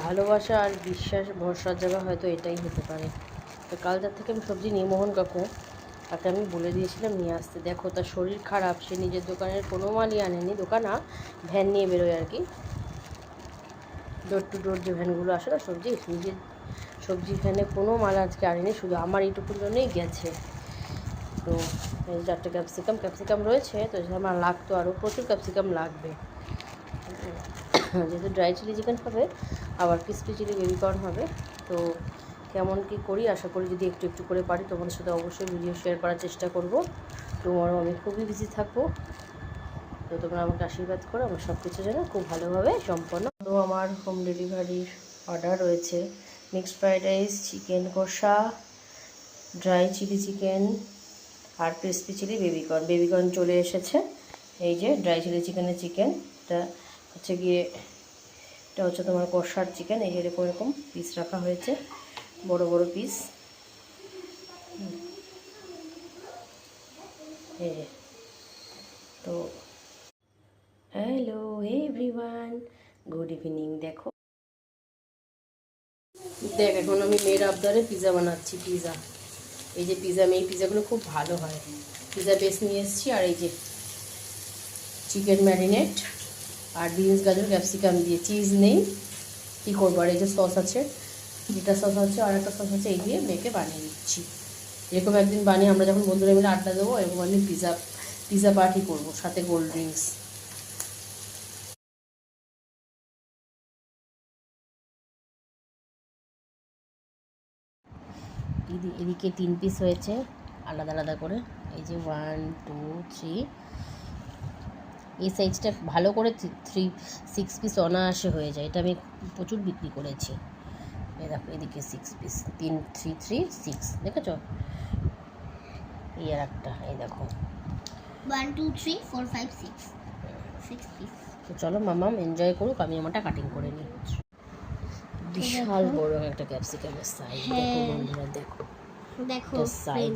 ভালোবাসা আর বিশ্বাস ভরসার জায়গা হয়তো এটাই হতে পারে। তো কাল যার থেকে আমি সবজি নিয়ে মোহন কাকু তাকে আমি বলে দিয়েছিলাম নিয়ে আসতে। দেখো তার শরীর খারাপ, সে নিজের দোকানের কোনো মালই আনেনি, ভ্যান নিয়ে বেরোয় আর কি, ডোর টু ডোর যে ভ্যানগুলো আসে না সবজির, নিজের সবজি ভ্যানে কোনো মাল আজকে আনেনি, শুধু আমার এইটুকুর জন্যই গেছে। তো এই 4টে ক্যাপসিকাম রয়েছে, তো আমার লাগতো আরও প্রচুর ক্যাপসিকাম লাগবে, যেহেতু ড্রাই চিলি চিকেন হবে আবার ক্রিসপি চিলি বেবিকর্ন হবে। তো কেমন কী করি, আশা করি যদি একটু একটু করে পারি তোমাদের সাথে অবশ্যই ভিডিও শেয়ার করার চেষ্টা করব। টুমরো আমি খুবই বিজি থাকবো, তো তোমরা আমাকে আশীর্বাদ করো আমার সব কিছু যেন খুব ভালোভাবে সম্পন্ন। তো আমার হোম ডেলিভারির অর্ডার রয়েছে মিক্সড ফ্রাইড রাইস, চিকেন কষা, ড্রাই চিলি চিকেন আর ক্রিসপি চিলি বেবিকর্ন চলে এসেছে। এই যে ড্রাই চিলি চিকেনের চিকেন, এটা হচ্ছে গিয়ে এটা হচ্ছে তোমার কষার চিকেন। এই যে এরকম পিস রাখা হয়েছে, বড় বড় পিস। এই যে, তো হ্যালো এভরিওয়ান, গুড ইভিনিং। দেখ এখন আমি মেয়ের আবদারে পিৎজা বানাচ্ছি। এই যে এই পিৎজাগুলো খুব ভালো হয়। পিৎজা বেস নিয়ে এসেছি, আর এই যে চিকেন ম্যারিনেট আর বিনস, গাজর, ক্যাপসিকাম দিয়ে, চিজ নেই, কী করবো। আর এই যে সস আছে, যেটা সস আছে আর একটা সস আছে, এই দিয়ে মেয়েকে বানিয়ে দিচ্ছি। এরকম একদিন বানিয়ে আমরা যখন বন্ধুরা মিলে আড্ডা দেবো, এরকম আমি পিৎজা পার্টি করবো, সাথে কোল্ড ড্রিঙ্কস। এদিকে 3 পিস হয়েছে আলাদা আলাদা করে, এই যে 1 2 3। এই সাইজটা ভালো করে 6 পিস অনায়াসে হয়ে যায়, এটা আমি প্রচুর বিক্রি করেছি। এই দেখো এদিকে 6 পিস, 3 3 3 6, দেখেছো? এই আর একটা, এই দেখো 1 2 3 4 5 6 পিস। তো চলো মামাম এনজয় করুক, আমি আমারটা কাটিং করে নিই। বিশাল বড় একটা ক্যাপসিকামের সাইজ, দেখো বন্ধুরা, দেখো সাইজ,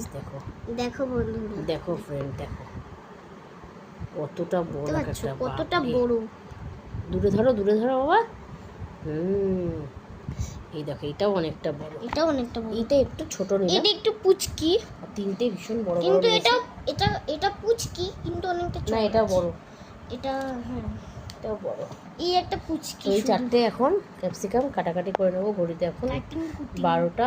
দেখো বন্ধুরা, দেখো ফ্রেন্ড, দেখো কতটা বড় একটা, কতটা বড়। দূরে ধরো বাবা। এই দেখো এটাও অনেকটা বড়, এটা একটু ছোট নেই, এটা একটু পুচকি, আর 3টে ভীষণ বড় বড়, কিন্তু এটা পুচকি কিন্তু অনেকটা ছোট। না এটা বড়, এটা এটাও বড়। এই একটা পুচকি। এই 4টে এখন ক্যাপসিকাম কাটাকাটি করে নেবো। ঘড়িতে এখন 12টা,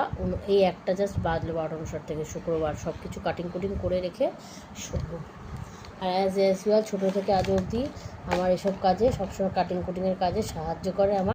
এই একটা জাস্ট বাজলো 12টা 59 থেকে, শুক্রবার। সব কিছু কাটিং কুটিং করে রেখে শোবো। আর অ্যাজ ইউজুয়াল ছোটো থেকে আজ অবধি আমার এসব কাজে সবসময় কাটিং কুটিংয়ের কাজে সাহায্য করে আমার